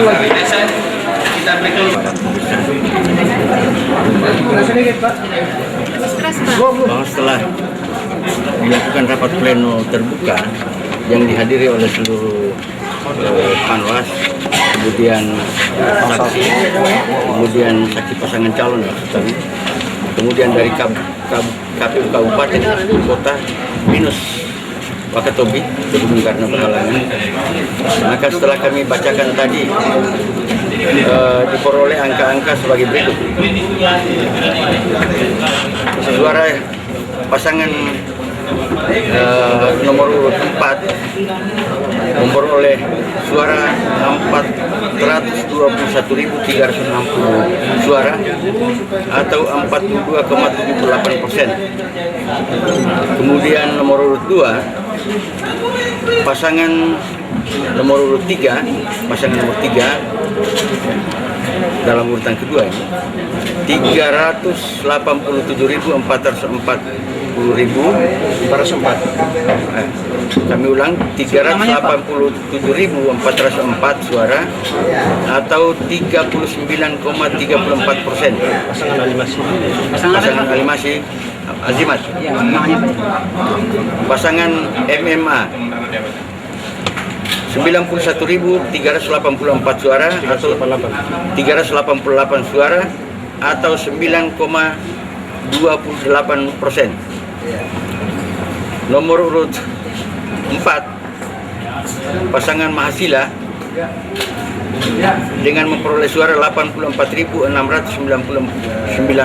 Kita berikan bahwa setelah dilakukan rapat pleno terbuka yang dihadiri oleh seluruh panwas, kemudian saksi, kemudian saksi pasangan calon, kemudian dari KPU Kabupaten Kota minus Wakatobi berhubung karena berhalangan. Maka setelah kami bacakan tadi diperoleh angka-angka sebagai berikut. Suara pasangan nomor urut 4 memperoleh suara 421.360 suara atau 42,78%. Kemudian nomor urut 2 pasangan nomor urut 3 dalam urutan kedua 387.440.404. Kami ulang 387.404 suara atau 39,34%. Pasangan Alimasi Azimat. Pasangan MMA 91.384 suara atau 388 suara atau 9,28%. Nomor urut 4 pasangan Mahasila dengan memperoleh suara 84.699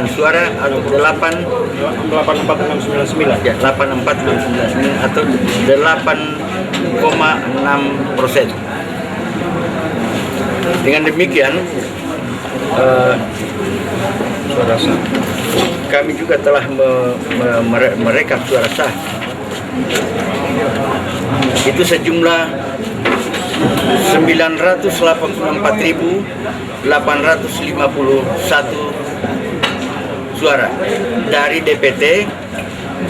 suara atau 84699 atau 8,6%. Dengan demikian kami juga telah merekap suara sah. Itu sejumlah 984.851 suara dari DPT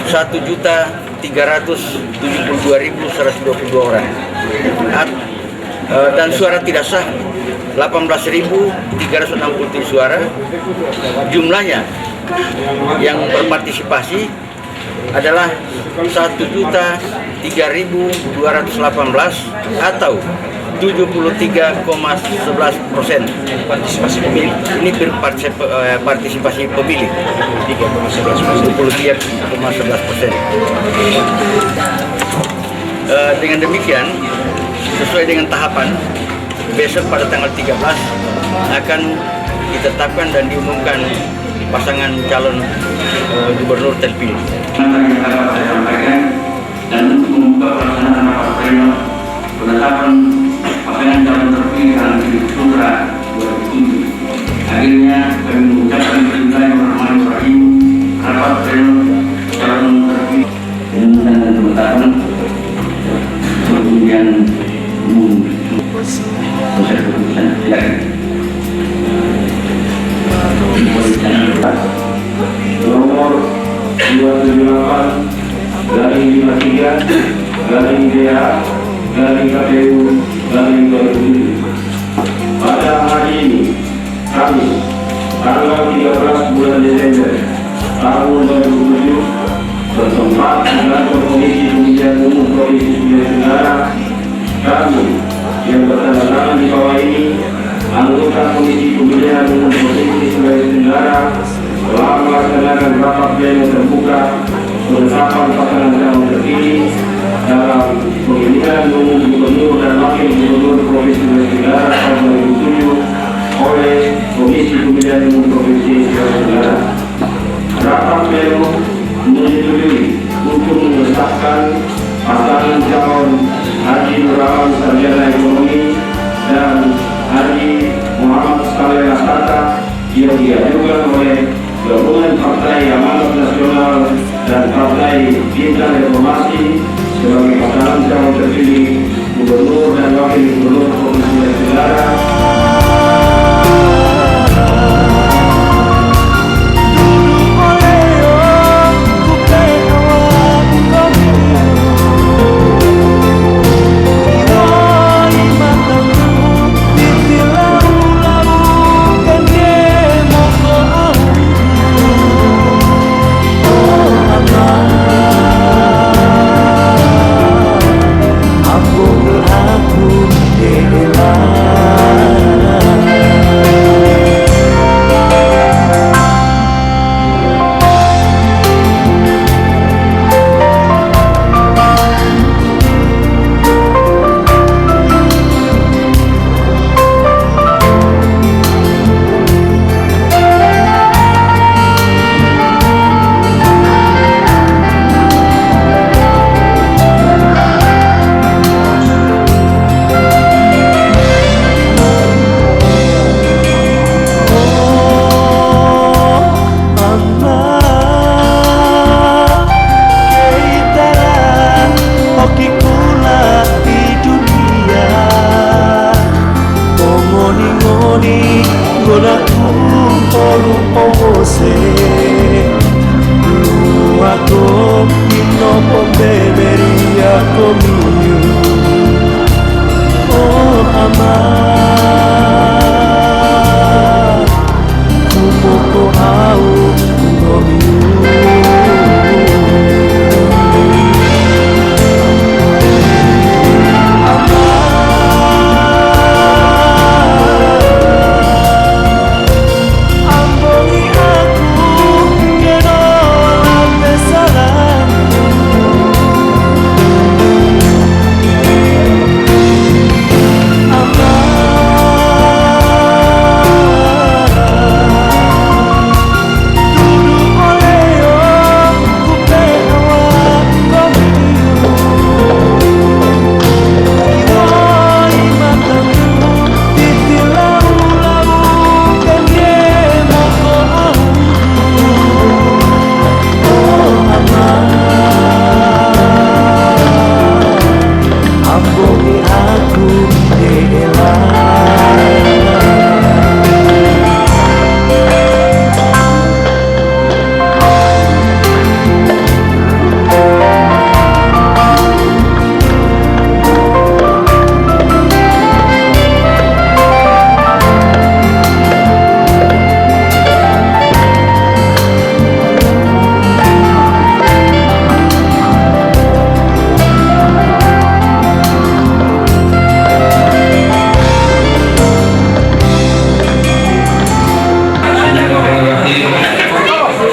1.372.122 orang dan suara tidak sah 18.367 suara. Jumlahnya yang berpartisipasi adalah 1.003.218 atau 73,11%. Ini partisipasi pemilih 73,11%. Dengan demikian, sesuai dengan tahapan, besok pada tanggal 13 akan ditetapkan dan diumumkan pasangan calon gubernur terpilih. Dan untuk membuka pelaksanaan rapat pleno penetapan pasangan calon terpilih dalam Pilgub Sutra 2007. Akhirnya kami mengucapkan bismillahirrahmanirrahim rapat pleno calon terpilih dan penetapan kemudian proses keputusan. Nomor 278/DA/KPU/2007. Pada hari ini, Kamis, tanggal 13 bulan Desember tahun 2007, bertempat dengan Komisi Pemilihan Umum Provinsi Sulawesi Tenggara, kami yang bertanda tangan di bawah ini, anggota Komisi Pemilihan Umum Provinsi Sulawesi Tenggara, telah melaksanakan rapat pleno terbuka penetapan pasangan calon terpilih dalam pemilihan umum gubernur dan wakil gubernur Provinsi Sulawesi Tenggara tahun 2007 oleh Komisi Pemilihan Umum Provinsi Sulawesi Tenggara. Rapat pleno menyetujui untuk mengesahkan pasangan calon Haji Nurawan Sarjana Ekonomi dan Haji Muhammad Saleh Asata yang diajukan oleh Gabungan Partai Amanat Nasional dan Partai Bintang Reformasi sebagai pasangan calon terpilih gubernur dan wakil gubernur Provinsi Sulawesi Tenggara. Bila Amboni gona poro omose Luato ino pombeberia comigo Oh amar Kumoko au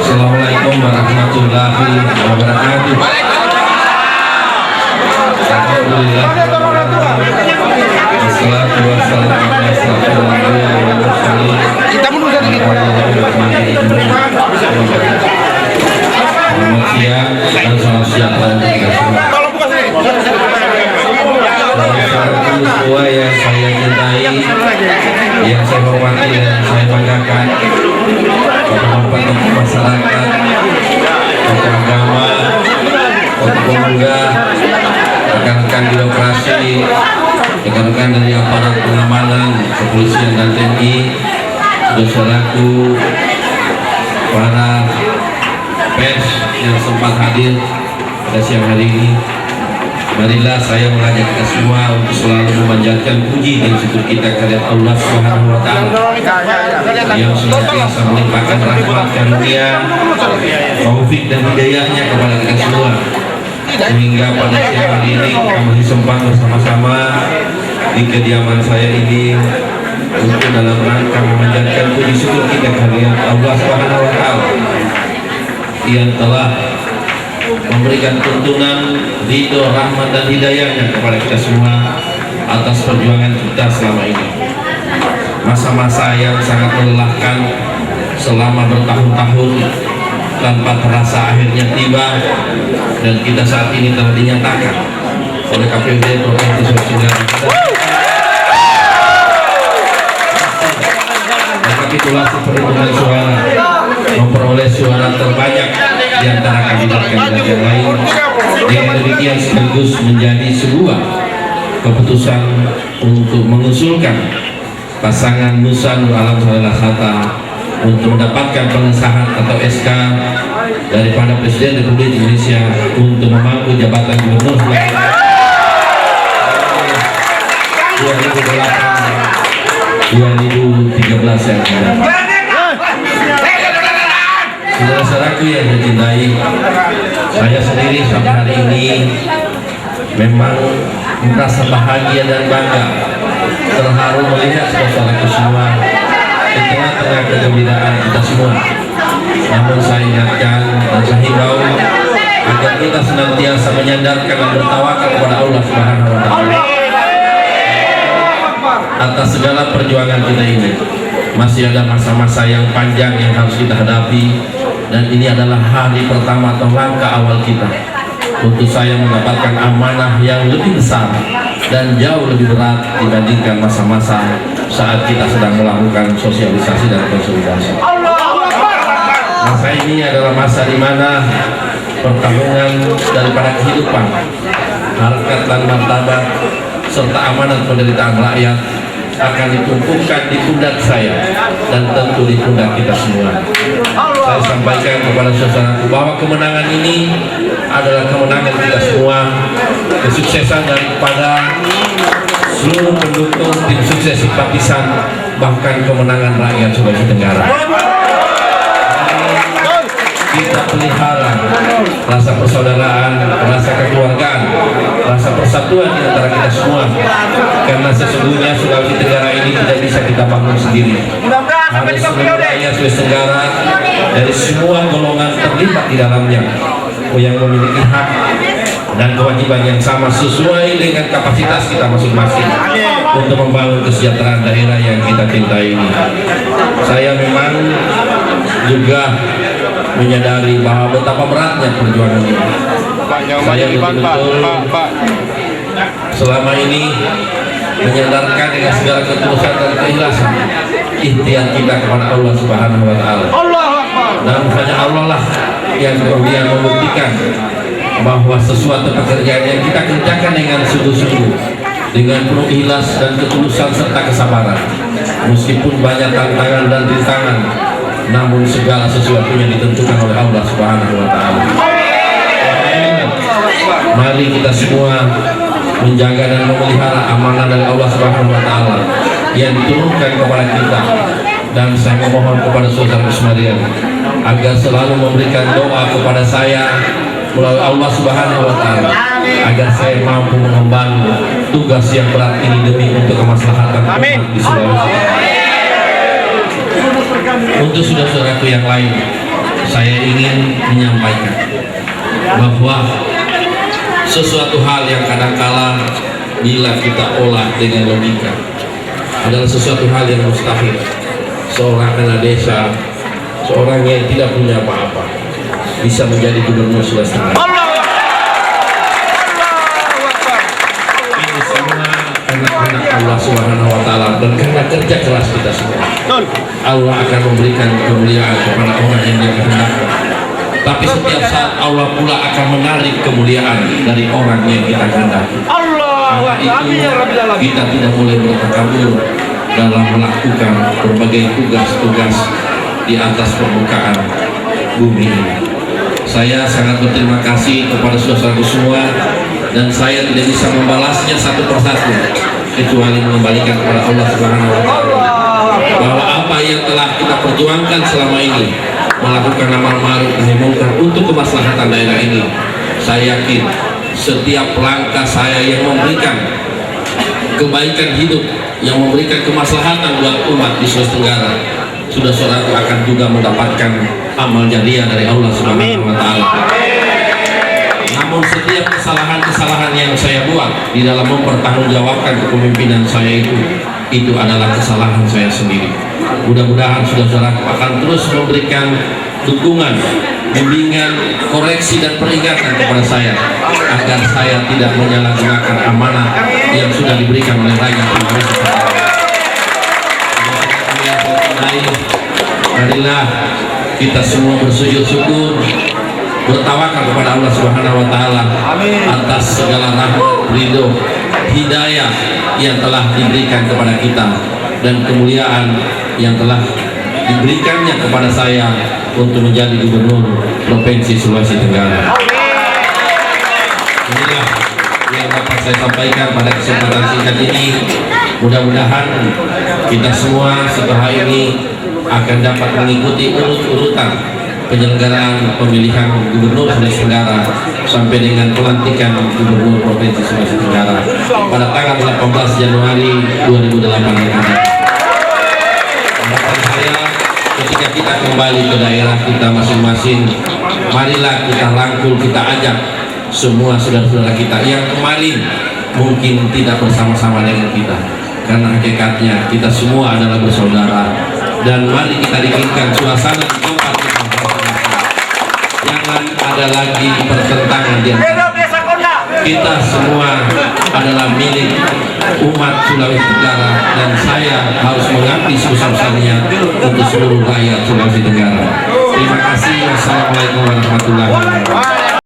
Assalamualaikum warahmatullahi wabarakatuh. Alhamdulillah. Wassalatu wassalamu ala asyrofil anbiya'i wal mursalin. Selamat siang dan selamat sejahtera untuk kita semua. Saudara tua yang saya cintai, yang saya hormati dan saya banggakan, bapak-bapak tokoh masyarakat, tokoh agama, tokoh pemuda, rekan-rekan birokrasi, rekan-rekan dari aparat pengamanan, kepolisian dan TNI, saudaraku, para pers yang sempat hadir pada siang hari ini. Marilah saya mengajak kita semua untuk selalu memanjatkan puji dan syukur kita kepada Allah Subhanahu wa Ta'ala yang senantiasa melimpahkan rahmat karunia, taufik dan hidayahnya kepada kita semua, sehingga pada siang hari ini kita masih sempat bersama-sama di kediaman saya ini untuk dalam rangka memanjatkan puji syukur kita kepada Allah Subhanahu wa Ta'ala yang telah memberikan tuntunan, ridho, rahmat dan hidayahnya kepada kita semua atas perjuangan kita selama ini. Masa-masa yang sangat melelahkan selama bertahun-tahun tanpa terasa akhirnya tiba, dan kita saat ini telah dinyatakan oleh KPUD Provinsi Sulawesi Tenggara rekapitulasi perhitungan suara memperoleh suara terbanyak di antara kandidat-kandidat yang lain. Dengan demikian sekaligus menjadi sebuah keputusan untuk mengusulkan pasangan Musa Nur Alam Saleh Hatta untuk mendapatkan pengesahan atau SK daripada Presiden Republik Indonesia untuk memangku jabatan Gubernur 2008-2013 yang akan datang. Saudara-saudaraku yang dicintai, saya sendiri sampai hari ini memang merasa bahagia dan bangga, terharu melihat saudaraku semua di tengah-tengah kegembiraan kita semua. Namun saya ingatkan dan saya himbau agar kita senantiasa menyandarkan dan bertawakal kepada Allah Subhanahu wa Ta'ala atas segala perjuangan kita ini. Masih ada masa-masa yang panjang yang harus kita hadapi, dan ini adalah hari pertama atau langkah awal kita untuk saya mendapatkan amanah yang lebih besar dan jauh lebih berat dibandingkan masa-masa saat kita sedang melakukan sosialisasi dan konsolidasi. Masa ini adalah masa di mana pertarungan daripada kehidupan, harkat dan martabat serta amanat penderitaan rakyat akan ditumpukan di pundak saya dan tentu di pundak kita semua. Saya sampaikan kepada saudaraku bahwa kemenangan ini adalah kemenangan kita semua, kesuksesan daripada seluruh pendukung tim sukses simpatisan, bahkan kemenangan rakyat Sulawesi Tenggara. Kita pelihara rasa persaudaraan, rasa kekeluargaan, rasa persatuan di antara kita semua, karena sesungguhnya Sulawesi Tenggara ini tidak bisa kita bangun sendiri. Harus seluruh rakyat Sulawesi Tenggara dari semua golongan terlibat di dalamnya, yang memiliki hak dan kewajiban yang sama sesuai dengan kapasitas kita masing-masing untuk membangun kesejahteraan daerah yang kita cintai ini. Saya memang juga menyadari bahwa betapa beratnya perjuangan ini. Saya betul-betul selama ini menyandarkan dengan segala ketulusan dan keikhlasan ikhtiar kita kepada Allah Subhanahu wa Ta'ala. Dan hanya Allah lah yang kemudian membuktikan bahwa sesuatu pekerjaan yang kita kerjakan dengan sungguh-sungguh, dengan penuh ikhlas dan ketulusan serta kesabaran, meskipun banyak tantangan dan rintangan, namun segala sesuatunya ditentukan oleh Allah Subhanahu wa Ta'ala. Mari kita semua menjaga dan memelihara amanah dari Allah Subhanahu wa Ta'ala yang diturunkan kepada kita, dan saya memohon kepada saudara sekalian agar selalu memberikan doa kepada saya melalui Allah Subhanahu wa Ta'ala agar saya mampu mengemban tugas yang berat ini demi untuk kemaslahatan umat di Sulawesi. Untuk saudara-saudaraku yang lain, saya ingin menyampaikan bahwa sesuatu hal yang kadangkala bila kita olah dengan logika adalah sesuatu hal yang mustahil. Seorang anak desa, seorang yang tidak punya apa-apa, bisa menjadi gubernur Sulawesi Tenggara. Ini semua anak-anak Allah Subhanahu wa Ta'ala, dan karena kerja keras kita semua, Allah akan memberikan kemuliaan kepada orang yang dia kehendaki. Tapi setiap saat Allah pula akan menarik kemuliaan dari orang yang kita kehendaki. Karena itu kita tidak boleh bertakabur dalam melakukan berbagai tugas-tugas di atas permukaan bumi ini. Saya sangat berterima kasih kepada saudara-saudaraku semua, dan saya tidak bisa membalasnya satu persatu kecuali mengembalikan kepada Allah Subhanahu wa Ta'ala bahwa apa yang telah kita perjuangkan selama ini, melakukan amal ma'ruf nahi munkar untuk kemaslahatan daerah ini, saya yakin setiap langkah saya yang memberikan kebaikan hidup, yang memberikan kemaslahatan buat umat di Sulawesi Tenggara, saudara-saudaraku akan juga mendapatkan amal jariah dari Allah Subhanahu wa Ta'ala. Namun setiap kesalahan-kesalahan yang saya buat di dalam mempertanggungjawabkan kepemimpinan saya itu adalah kesalahan saya sendiri. Mudah-mudahan saudara-saudaraku akan terus memberikan dukungan, bimbingan, koreksi dan peringatan kepada saya agar saya tidak menyalahgunakan amanah yang sudah diberikan oleh rakyat Sulawesi Tenggara. Marilah kita semua bersujud syukur, bertawakal kepada Allah Subhanahu wa Ta'ala atas segala rahmat, ridho, hidayah yang telah diberikan kepada kita, dan kemuliaan yang telah diberikannya kepada saya untuk menjadi gubernur Provinsi Sulawesi Tenggara. Inilah yang dapat saya sampaikan pada kesempatan singkat ini. Mudah-mudahan kita semua setelah ini akan dapat mengikuti urut-urutan penyelenggaraan pemilihan gubernur Sulawesi Tenggara sampai dengan pelantikan gubernur Provinsi Sulawesi Tenggara pada tanggal 18 Januari 2008 yang akan datang. Harapan saya, ketika kita kembali ke daerah kita masing-masing, marilah kita rangkul, kita ajak semua saudara-saudara kita yang kemarin mungkin tidak bersama-sama dengan kita, karena hakikatnya kita semua adalah bersaudara. Dan mari kita bikinkan suasana di tempat jangan ada lagi pertentangan di antara kita. Semua adalah milik umat Sulawesi Tenggara, dan saya harus mengabdi sebesar-besarnya untuk seluruh rakyat Sulawesi Tenggara. Terima kasih. Wassalamualaikum warahmatullahi wabarakatuh.